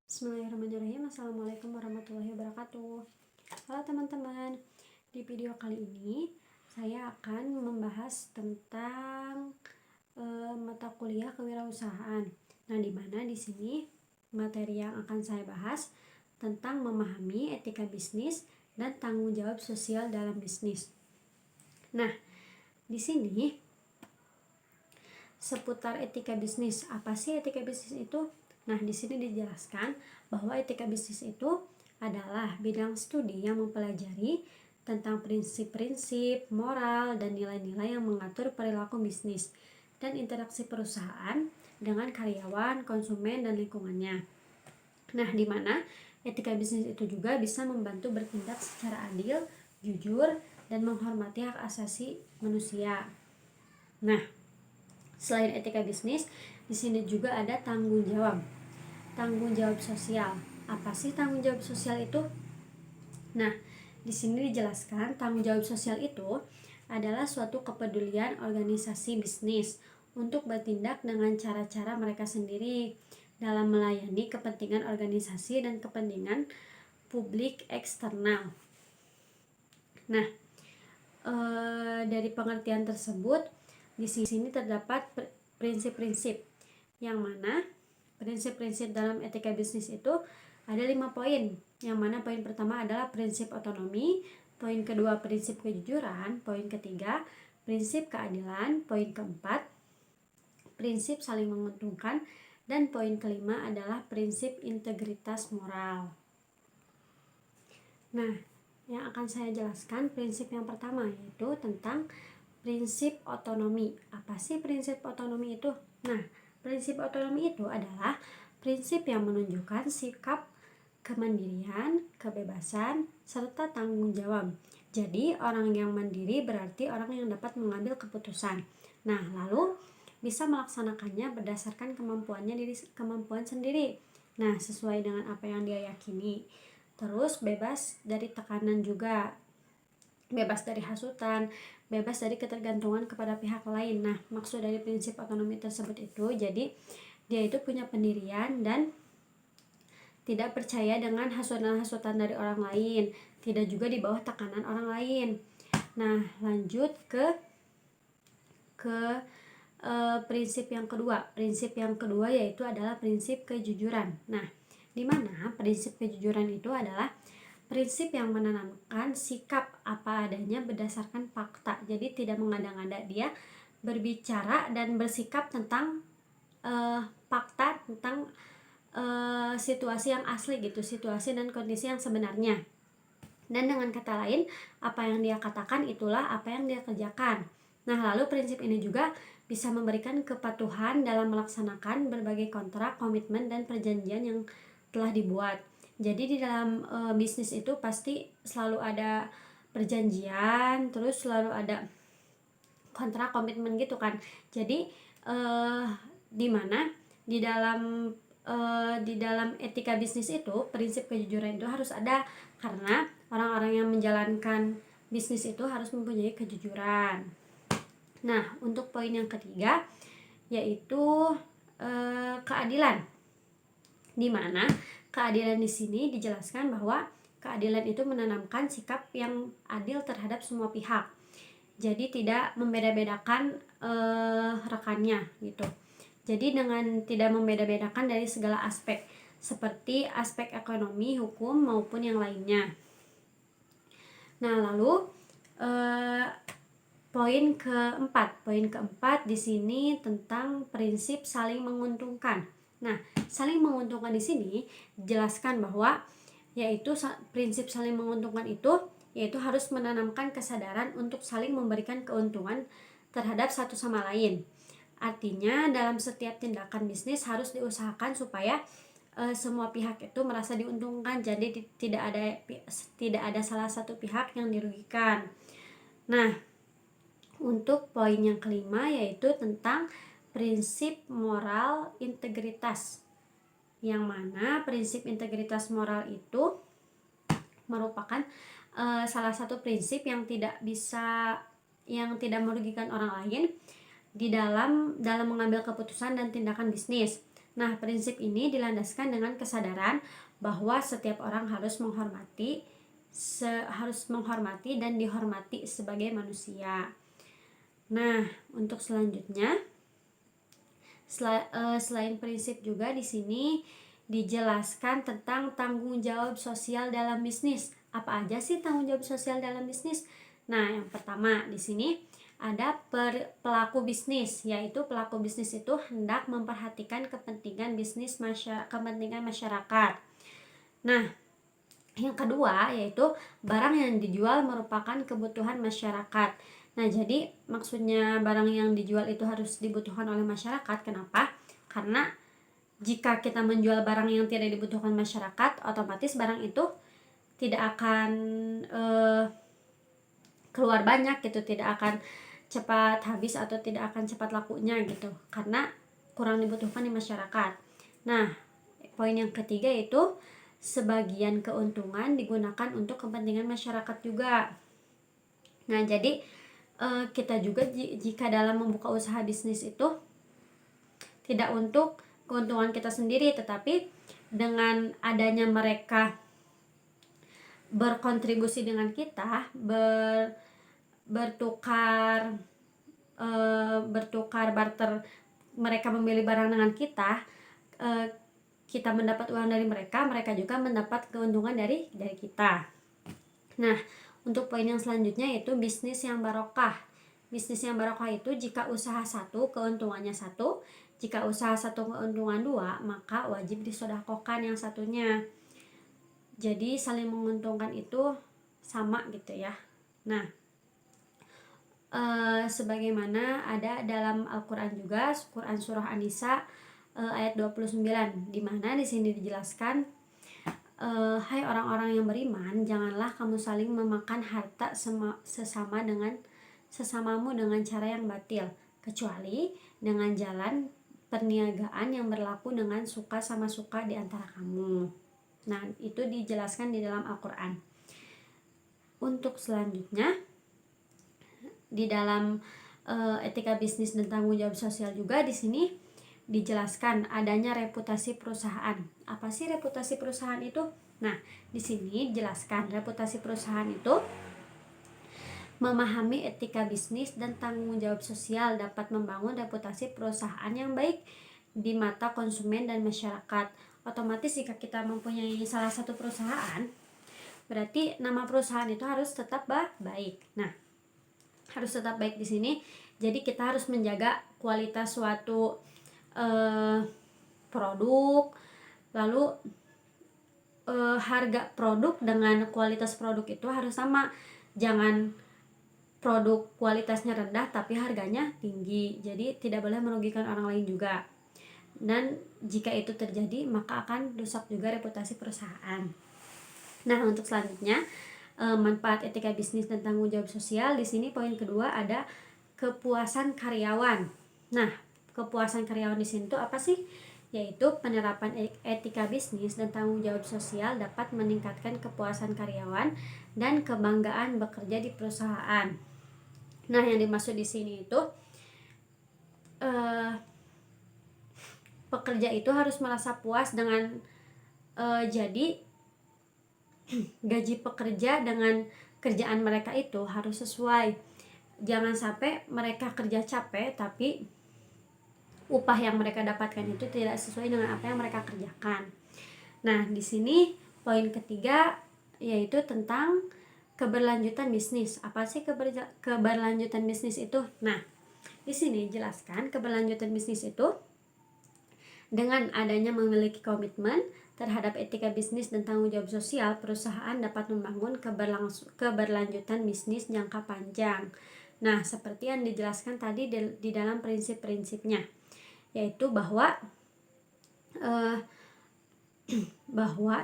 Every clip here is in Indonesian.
Bismillahirrahmanirrahim. Assalamualaikum warahmatullahi wabarakatuh. Halo teman-teman, di video kali ini saya akan membahas tentang mata kuliah kewirausahaan. Nah, di mana di sini materi yang akan saya bahas tentang memahami etika bisnis dan tanggung jawab sosial dalam bisnis. Nah, di sini seputar etika bisnis. Apa sih etika bisnis itu? Nah, di sini dijelaskan bahwa etika bisnis itu adalah bidang studi yang mempelajari tentang prinsip-prinsip, moral, dan nilai-nilai yang mengatur perilaku bisnis dan interaksi perusahaan dengan karyawan, konsumen, dan lingkungannya. Nah, di mana etika bisnis itu juga bisa membantu bertindak secara adil, jujur, dan menghormati hak asasi manusia. Nah, selain etika bisnis, di sini juga ada tanggung jawab. Tanggung jawab sosial. Apa sih tanggung jawab sosial itu? Nah, di sini dijelaskan tanggung jawab sosial itu adalah suatu kepedulian organisasi bisnis untuk bertindak dengan cara-cara mereka sendiri dalam melayani kepentingan organisasi dan kepentingan publik eksternal. Nah, dari pengertian tersebut di sini terdapat prinsip-prinsip yang mana prinsip-prinsip dalam etika bisnis itu ada 5 poin. Yang mana poin pertama adalah prinsip otonomi, poin kedua prinsip kejujuran, poin ketiga prinsip keadilan, poin keempat prinsip saling menguntungkan, dan poin kelima adalah prinsip integritas moral. Nah, yang akan saya jelaskan prinsip yang pertama yaitu tentang prinsip otonomi. Apa sih prinsip otonomi itu? Nah, prinsip otonomi itu adalah prinsip yang menunjukkan sikap kemandirian, kebebasan, serta tanggung jawab. Jadi, orang yang mandiri berarti orang yang dapat mengambil keputusan. Nah, lalu bisa melaksanakannya berdasarkan kemampuan sendiri. Nah, sesuai dengan apa yang dia yakini. Terus bebas dari tekanan juga, bebas dari hasutan, bebas dari ketergantungan kepada pihak lain. Nah, maksud dari prinsip otonomi tersebut itu jadi dia itu punya pendirian dan tidak percaya dengan hasutan-hasutan dari orang lain, tidak juga di bawah tekanan orang lain. Nah, lanjut ke prinsip yang kedua. Prinsip yang kedua yaitu adalah prinsip kejujuran. Nah, di mana prinsip kejujuran itu adalah prinsip yang menanamkan sikap apa adanya berdasarkan fakta. Jadi tidak mengada-ngada, dia berbicara dan bersikap tentang fakta, tentang situasi yang asli gitu, situasi dan kondisi yang sebenarnya. Dan dengan kata lain, apa yang dia katakan itulah apa yang dia kerjakan. Nah, lalu prinsip ini juga bisa memberikan kepatuhan dalam melaksanakan berbagai kontrak, komitmen, dan perjanjian yang telah dibuat. Jadi di dalam bisnis itu pasti selalu ada perjanjian, terus selalu ada kontrak, komitmen gitu kan. Jadi di mana di dalam etika bisnis itu prinsip kejujuran itu harus ada, karena orang-orang yang menjalankan bisnis itu harus mempunyai kejujuran. Nah, untuk poin yang ketiga yaitu keadilan, di mana keadilan di sini dijelaskan bahwa keadilan itu menanamkan sikap yang adil terhadap semua pihak. Jadi tidak membeda-bedakan rekannya gitu. Jadi dengan tidak membeda-bedakan dari segala aspek, seperti aspek ekonomi, hukum maupun yang lainnya. Nah, lalu poin keempat di sini tentang prinsip saling menguntungkan. Nah, saling menguntungkan di sini dijelaskan bahwa yaitu prinsip saling menguntungkan itu yaitu harus menanamkan kesadaran untuk saling memberikan keuntungan terhadap satu sama lain. Artinya dalam setiap tindakan bisnis harus diusahakan supaya semua pihak itu merasa diuntungkan. Jadi tidak ada salah satu pihak yang dirugikan. Nah, untuk poin yang kelima yaitu tentang prinsip moral integritas, yang mana prinsip integritas moral itu merupakan salah satu prinsip yang tidak merugikan orang lain di dalam mengambil keputusan dan tindakan bisnis. Nah, prinsip ini dilandaskan dengan kesadaran bahwa setiap orang harus menghormati dan dihormati sebagai manusia. Nah, untuk selanjutnya, selain prinsip juga di sini dijelaskan tentang tanggung jawab sosial dalam bisnis. Apa aja sih tanggung jawab sosial dalam bisnis? Nah, yang pertama di sini ada pelaku bisnis, yaitu pelaku bisnis itu hendak memperhatikan kepentingan kepentingan masyarakat. Nah, yang kedua yaitu barang yang dijual merupakan kebutuhan masyarakat. Nah, jadi maksudnya barang yang dijual itu harus dibutuhkan oleh masyarakat. Kenapa? Karena jika kita menjual barang yang tidak dibutuhkan masyarakat, otomatis barang itu tidak akan keluar banyak gitu, tidak akan cepat habis atau tidak akan cepat lakunya gitu, karena kurang dibutuhkan di masyarakat. Nah, poin yang ketiga itu sebagian keuntungan digunakan untuk kepentingan masyarakat juga. Nah, jadi kita juga jika dalam membuka usaha bisnis itu tidak untuk keuntungan kita sendiri, tetapi dengan adanya mereka berkontribusi dengan kita, bertukar barter, mereka membeli barang dengan kita, kita mendapat uang dari mereka, mereka juga mendapat keuntungan dari kita. Nah, untuk poin yang selanjutnya yaitu bisnis yang barokah. Bisnis yang barokah itu jika usaha satu keuntungannya satu, jika usaha satu keuntungan dua, maka wajib disedekahkan yang satunya. Jadi saling menguntungkan itu sama gitu ya. Nah, sebagaimana ada dalam Al-Quran juga, Quran surah An-Nisa ayat 29, di mana di sini dijelaskan, hai orang-orang yang beriman, janganlah kamu saling memakan harta sesamamu dengan cara yang batil, kecuali dengan jalan perniagaan yang berlaku dengan suka sama suka di antara kamu. Nah, itu dijelaskan di dalam Al-Quran. Untuk selanjutnya, di dalam etika bisnis dan tanggung jawab sosial juga di sini dijelaskan adanya reputasi perusahaan. Apa sih reputasi perusahaan itu? Nah, di sini dijelaskan reputasi perusahaan itu memahami etika bisnis dan tanggung jawab sosial dapat membangun reputasi perusahaan yang baik di mata konsumen dan masyarakat. Otomatis jika kita mempunyai salah satu perusahaan, berarti nama perusahaan itu harus tetap baik. Nah, harus tetap baik di sini. Jadi kita harus menjaga kualitas suatu produk, lalu harga produk dengan kualitas produk itu harus sama. Jangan produk kualitasnya rendah tapi harganya tinggi, jadi tidak boleh merugikan orang lain juga. Dan jika itu terjadi maka akan rusak juga reputasi perusahaan. Nah, untuk selanjutnya manfaat etika bisnis dan tanggung jawab sosial, di sini poin kedua ada kepuasan karyawan. Nah, kepuasan karyawan di sini tuh apa sih? Yaitu penerapan etika bisnis dan tanggung jawab sosial dapat meningkatkan kepuasan karyawan dan kebanggaan bekerja di perusahaan. Nah, yang dimaksud di sini itu pekerja itu harus merasa puas dengan jadi gaji pekerja dengan kerjaan mereka itu harus sesuai. Jangan sampai mereka kerja capek tapi upah yang mereka dapatkan itu tidak sesuai dengan apa yang mereka kerjakan. Nah, di sini poin ketiga yaitu tentang keberlanjutan bisnis. Apa sih keberlanjutan bisnis itu? Nah, di sini jelaskan keberlanjutan bisnis itu dengan adanya memiliki komitmen terhadap etika bisnis dan tanggung jawab sosial, perusahaan dapat membangun keberlanjutan bisnis jangka panjang. Nah, seperti yang dijelaskan tadi di dalam prinsip-prinsipnya, yaitu bahwa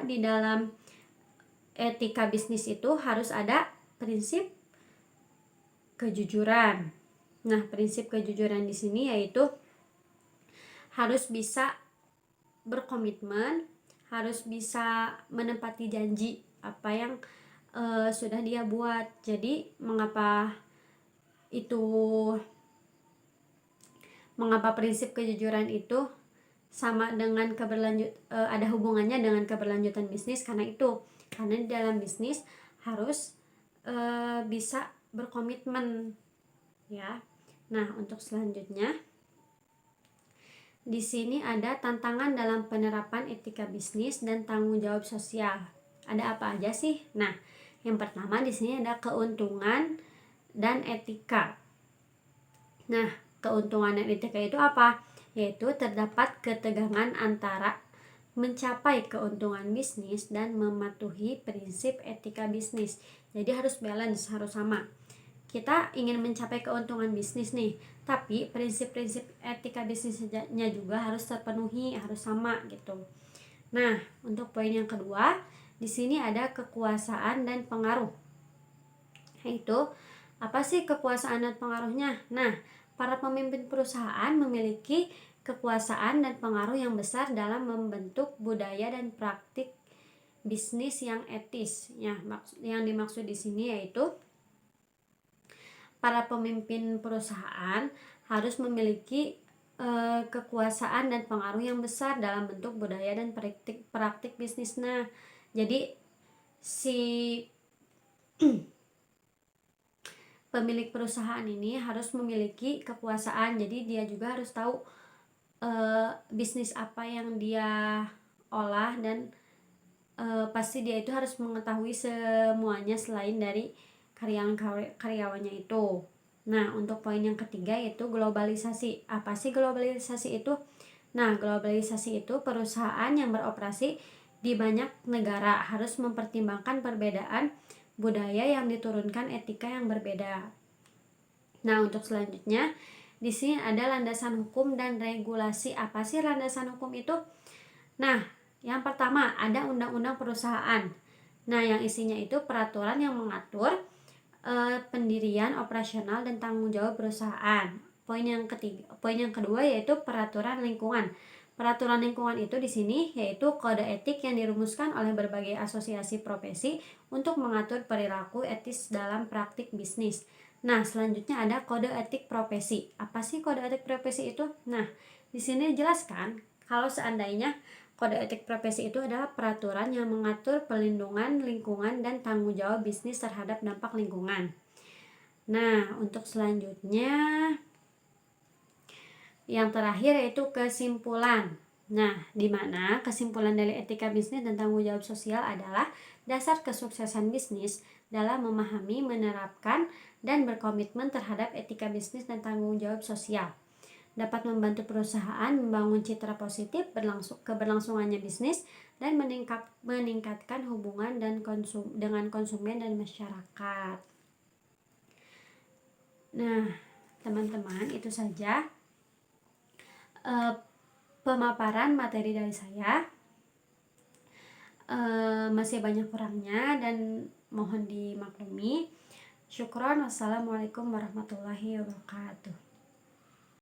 di dalam etika bisnis itu harus ada prinsip kejujuran. Nah, prinsip kejujuran di sini yaitu harus bisa berkomitmen, harus bisa menepati janji apa yang sudah dia buat. Jadi mengapa prinsip kejujuran itu sama dengan ada hubungannya dengan keberlanjutan bisnis, karena di dalam bisnis harus bisa berkomitmen ya. Nah, untuk selanjutnya di sini ada tantangan dalam penerapan etika bisnis dan tanggung jawab sosial. Ada apa aja sih? Nah, yang pertama di sini ada keuntungan dan etika. Nah, keuntungan dan etika itu apa? Yaitu terdapat ketegangan antara mencapai keuntungan bisnis dan mematuhi prinsip etika bisnis. Jadi harus balance, harus sama. Kita ingin mencapai keuntungan bisnis nih, tapi prinsip-prinsip etika bisnisnya juga harus terpenuhi, harus sama gitu. Nah, untuk poin yang kedua, di sini ada kekuasaan dan pengaruh. Yaitu apa sih kekuasaan dan pengaruhnya? Nah, para pemimpin perusahaan memiliki kekuasaan dan pengaruh yang besar dalam membentuk budaya dan praktik bisnis yang etis. Ya, yang dimaksud di sini yaitu para pemimpin perusahaan harus memiliki kekuasaan dan pengaruh yang besar dalam bentuk budaya dan praktik bisnis. Nah, jadi si pemilik perusahaan ini harus memiliki kekuasaan. Jadi dia juga harus tahu bisnis apa yang dia olah, dan pasti dia itu harus mengetahui semuanya selain dari karyawannya itu. Nah, untuk poin yang ketiga yaitu globalisasi. Apa sih globalisasi itu? Nah, globalisasi itu perusahaan yang beroperasi di banyak negara harus mempertimbangkan perbedaan budaya yang diturunkan etika yang berbeda. Nah, untuk selanjutnya di sini ada landasan hukum dan regulasi. Apa sih landasan hukum itu? Nah, yang pertama ada undang-undang perusahaan. Nah, yang isinya itu peraturan yang mengatur pendirian, operasional, dan tanggung jawab perusahaan. Poin yang kedua yaitu peraturan lingkungan. Peraturan lingkungan itu di sini yaitu kode etik yang dirumuskan oleh berbagai asosiasi profesi untuk mengatur perilaku etis dalam praktik bisnis. Nah, selanjutnya ada kode etik profesi. Apa sih kode etik profesi itu? Nah, di sini dijelaskan kalau seandainya kode etik profesi itu adalah peraturan yang mengatur perlindungan lingkungan dan tanggung jawab bisnis terhadap dampak lingkungan. Nah, untuk selanjutnya yang terakhir yaitu kesimpulan. Nah, di mana kesimpulan dari etika bisnis dan tanggung jawab sosial adalah dasar kesuksesan bisnis dalam memahami, menerapkan, dan berkomitmen terhadap etika bisnis dan tanggung jawab sosial. Dapat membantu perusahaan membangun citra positif keberlangsungannya bisnis dan meningkatkan hubungan dengan konsumen dan masyarakat. Nah, teman-teman, itu saja pemaparan materi dari saya. Masih banyak kurangnya dan mohon dimaklumi. Syukron. Wassalamualaikum warahmatullahi wabarakatuh.